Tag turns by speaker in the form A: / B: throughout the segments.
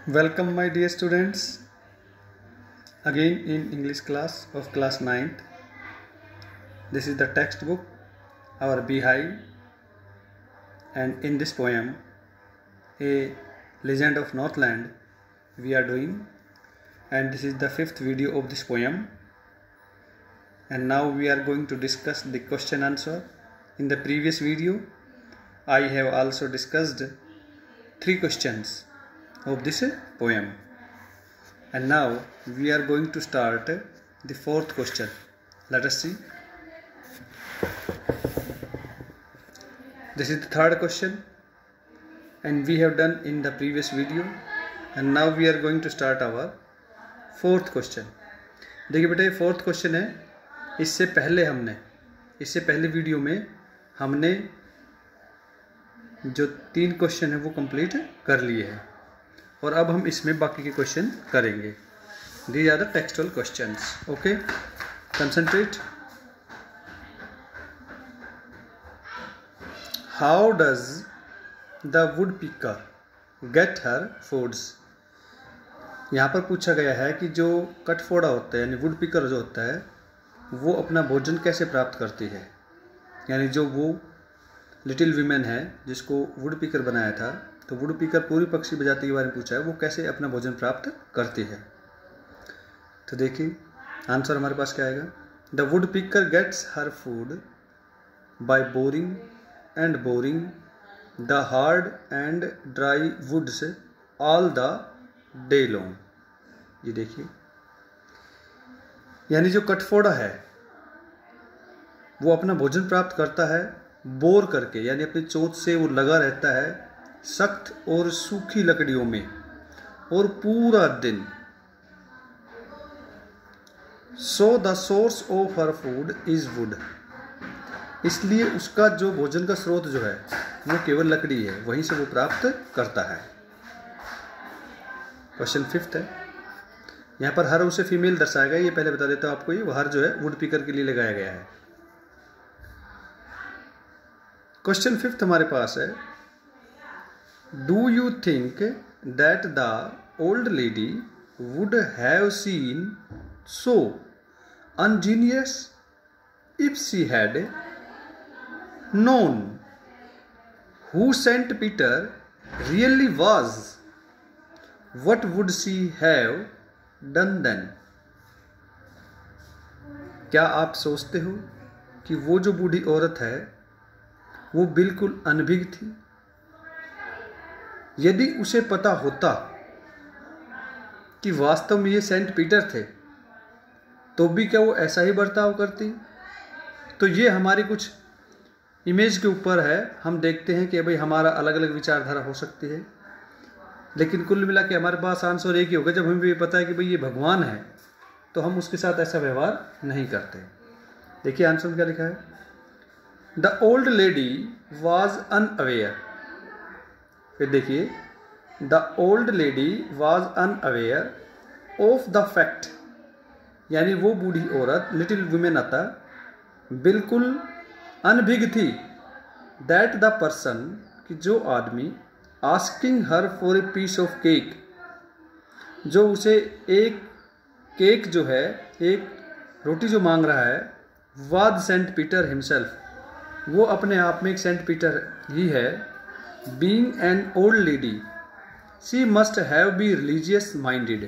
A: Welcome my dear students again in English class of class 9th. This is the textbook our beehive, and in this poem a legend of Northland we are doing, and this is the 5th video of this poem. And now we are going to discuss the question answer. In the previous video I have also discussed 3 questions of this poem, and now we are going to start the 4th question. Let us see. This is the 3rd question and we have done in the previous video, and now we are going to start our 4th question. देखिए बेटा, ये 4th question है. इससे पहले video में हमने जो 3 question है वो कंप्लीट कर लिए हैं, और अब हम इसमें बाकी के क्वेश्चन करेंगे. These are the textual questions. Okay, concentrate. How does the woodpecker get her foods. यहाँ पर पूछा गया है कि जो कटफोड़ा होता है यानी वुड पिकर जो होता है वो अपना भोजन कैसे प्राप्त करती है. यानी जो वो लिटिल वीमेन है जिसको वुड पिकर बनाया था, तो वुड पिकर पूरी पक्षी बजाती के बारे में पूछा है, वो कैसे अपना भोजन प्राप्त करती है. तो देखिए आंसर हमारे पास क्या आएगा. The woodpecker gets her food by boring and boring the hard and dry woods all the day long. ये देखिए, यानी जो कटफोड़ा है वो अपना भोजन प्राप्त करता है बोर करके, यानी अपनी चोंच से वो लगा रहता है सख्त और सूखी लकड़ियों में, और पूरा दिन. So the source of her food is would. इसलिए उसका जो भोजन का स्रोत जो है वो केवल लकड़ी है, वहीं से वो प्राप्त करता है. क्वेश्चन 5th है. यहाँ पर हर उसे फीमेल दर्शाएगा. ये पहले बता देता हूँ आपको, ये हर जो है वुड पिकर के लिए लगाया गया है. क्वेश्चन 5th हमारे पास है. Do you think that the old lady would have seen so ungenerous if she had known who Saint Peter really was. What would she have done then. क्या आप सोचते हो कि वो जो बूढ़ी औरत है वो बिल्कुल अनभिज्ञ थी? यदि उसे पता होता कि वास्तव में ये सेंट पीटर थे तो भी क्या वो ऐसा ही बर्ताव करती? तो ये हमारी कुछ इमेज के ऊपर है. हम देखते हैं कि भाई हमारा अलग अलग विचारधारा हो सकती है, लेकिन कुल मिला के हमारे पास आंसर एक ही होगा. जब हमें भी पता है कि भाई ये भगवान है तो हम उसके साथ ऐसा व्यवहार नहीं करते. देखिए आंसर में क्या लिखा है. The old lady was unaware. फिर देखिए, the old lady was unaware of the fact, यानी वो बूढ़ी औरत लिटिल वुमेन आता बिल्कुल अनभिज्ञ थी. दैट द पर्सन, कि जो आदमी asking her for a piece of cake, जो उसे एक केक जो है एक रोटी जो मांग रहा है, वाद सेंट पीटर हिमसेल्फ, वो अपने आप में एक सेंट पीटर ही है. Being an old lady she must have be religious minded.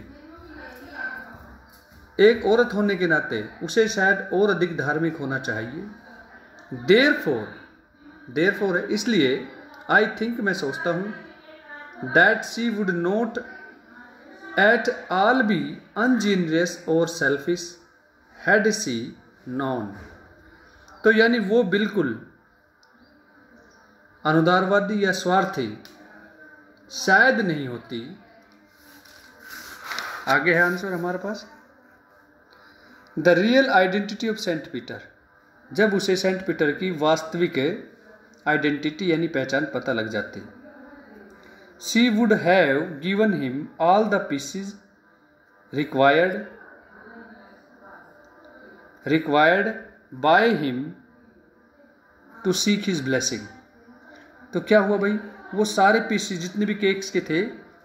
A: एक औरत होने के नाते उसे शायद और अधिक धार्मिक होना चाहिए. देयरफॉर है इसलिए, आई थिंक मैं सोचता हूँ, that she would not at all be ungenerous और सेल्फिश हैड शी नॉन. तो यानी वो बिल्कुल अनुदारवादी या स्वार्थी शायद नहीं होती. आगे है आंसर हमारे पास. The real identity of Saint Peter. जब उसे सेंट पीटर की वास्तविक आइडेंटिटी यानी पहचान पता लग जाती. She would have given him all the pieces required by him to seek his blessing. तो क्या हुआ भाई, वो सारे पीसेस जितने भी केक्स के थे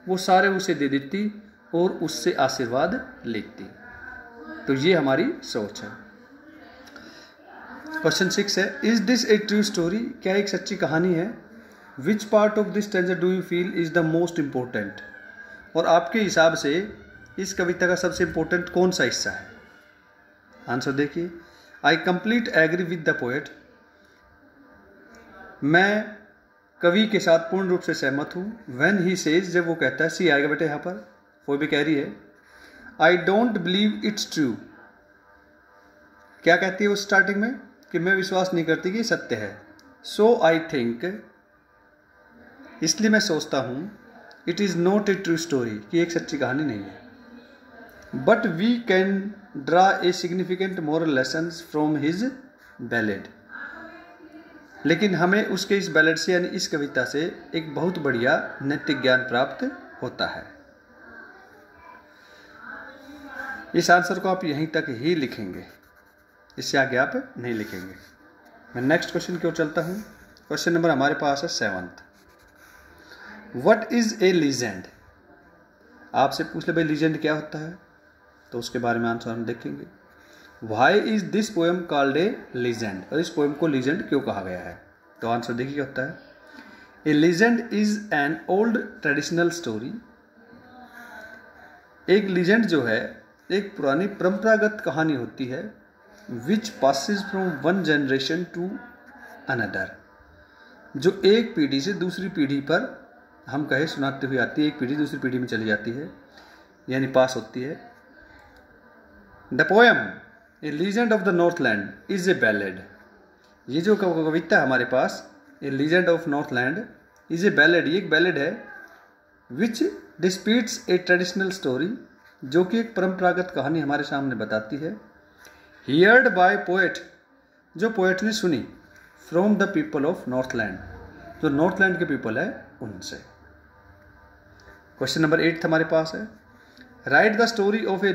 A: वो सारे उसे दे देती और उससे आशीर्वाद लेती। तो ये हमारी सोच है। क्वेश्चन 6 है, is this A true story? क्या एक सच्ची कहानी है? Which part of this stanza do you feel is the most important? और आपके हिसाब से इस कविता का सबसे इम्पोर्टेंट कौन सा हिस्सा है? आंसर देखिए। I complete agree with the poet. मैं कवि के साथ पूर्ण रूप से सहमत हूँ। व्हेन ही सेज, जब वो कहता है, सी आएगा बेटे यहाँ पर, वो भी कह रही है, I don't believe it's true. क्या कहती है वो स्टार्टिंग में? कि मैं विश्वास नहीं करती कि सत्य है। सो आई थिंक, इसलिए मैं सोचता हूँ, it is not a true story, कि एक सच्ची कहानी नहीं है। But we can draw a significant moral lessons from his ballad. लेकिन हमें उसके इस बैलेड से यानी इस कविता से एक बहुत बढ़िया नैतिक ज्ञान प्राप्त होता है। इस आंसर को आप यहीं तक ही लिखेंगे, इससे आगे आप नहीं लिखेंगे। मैं नेक्स्ट क्वेश्चन की ओर चलता हूँ। क्वेश्चन नंबर हमारे पास है 7th। What is a legend? आपसे पूछ ले भाई लीजेंड क्या होता है, तो उसके बारे में आंसर हम देखेंगे। Why is this poem called a legend? और इस पोएम को लीजेंड क्यों कहा गया है? तो आंसर देखिए क्या होता है। A legend is an old traditional story. एक लीजेंड जो है एक पुरानी परंपरागत कहानी होती है, which passes from one generation to another, जो एक पीढ़ी से दूसरी पीढ़ी पर हम कहे सुनाते हुए आती है। एक पीढ़ी दूसरी पीढ़ी में चली जाती है, यानी पास होती है। The poem a legend of the Northland is a ballad. ये जो कविता हमारे पास, a legend of Northland is a ballad, ये एक बैलेड है, which disputes a traditional story, जो कि एक परंपरागत कहानी हमारे सामने बताती है। हियर्ड बाय पोएट, जो पोएट ने सुनी, from the people of Northland, जो नॉर्थलैंड के पीपल है उनसे। क्वेश्चन नंबर 8 हमारे पास है, write the story of a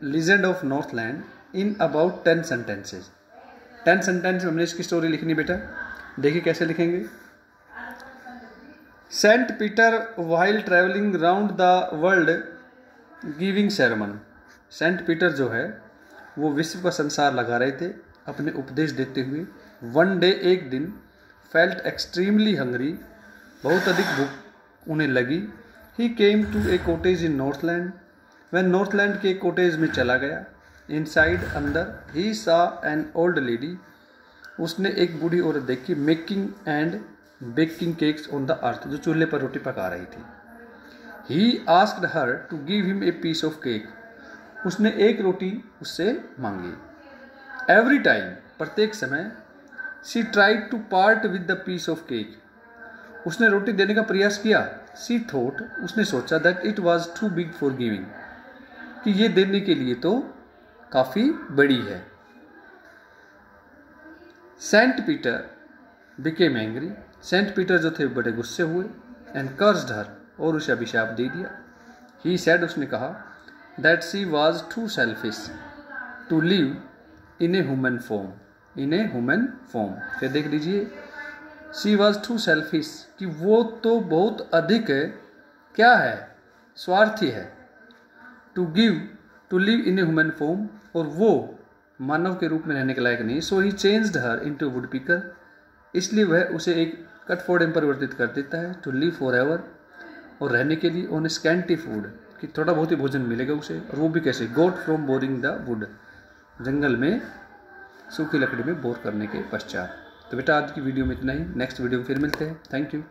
A: legend of Northland in about 10 sentences. 10 sentence में हमने इसकी स्टोरी लिखनी बेटा। देखिए कैसे लिखेंगे। Saint Peter while travelling round the world giving sermon. Saint Peter जो है वो विश्व का संसार लगा रहे थे अपने उपदेश देते हुए। वन डे, एक दिन, फेल्ट एक्सट्रीमली हंग्री, बहुत अधिक भूख उन्हें लगी। He came to a cottage in Northland. वह नॉर्थलैंड के कॉटेज में चला गया। इनसाइड, अंदर, ही सा एन ओल्ड लेडी, उसने एक बूढ़ी औरत देखी, making and baking cakes on the earth, जो चूल्हे पर रोटी पका रही थी। He asked her to give him a piece of cake, उसने एक रोटी उससे मांगी। एवरी टाइम, प्रत्येक समय, she tried to part with the piece of cake, उसने रोटी देने का प्रयास किया। शी थॉट, उसने सोचा, that it was too big for giving, कि ये देने के लिए तो काफ़ी बड़ी है। Saint Peter became angry, saint Peter जो थे बड़े गुस्से हुए। एंड कर्स्ड हर, और उसे अभिशाप दे दिया। ही सेड, उसने कहा, that she was too selfish to live in a human form, in a human form. फिर देख लीजिए, शी वॉज टू सेल्फिश, कि वो तो बहुत अधिक क्या है, स्वार्थी है। To give, to live in a human form, और वो मानव के रूप में रहने के लायक नहीं। So he changed her into woodpecker, इसलिए वह उसे एक कटफोड़े में परिवर्तित कर देता है। टू लिव फॉर एवर, और रहने के लिए ऑन स्कैंटी फूड, कि थोड़ा बहुत ही भोजन मिलेगा उसे, और वो भी कैसे, गोट फ्रॉम बोरिंग द वुड, जंगल में सूखी लकड़ी में बोर करने के पश्चात। तो बेटा आज की वीडियो में इतना ही, नेक्स्ट वीडियो में फिर मिलते हैं। Thank you.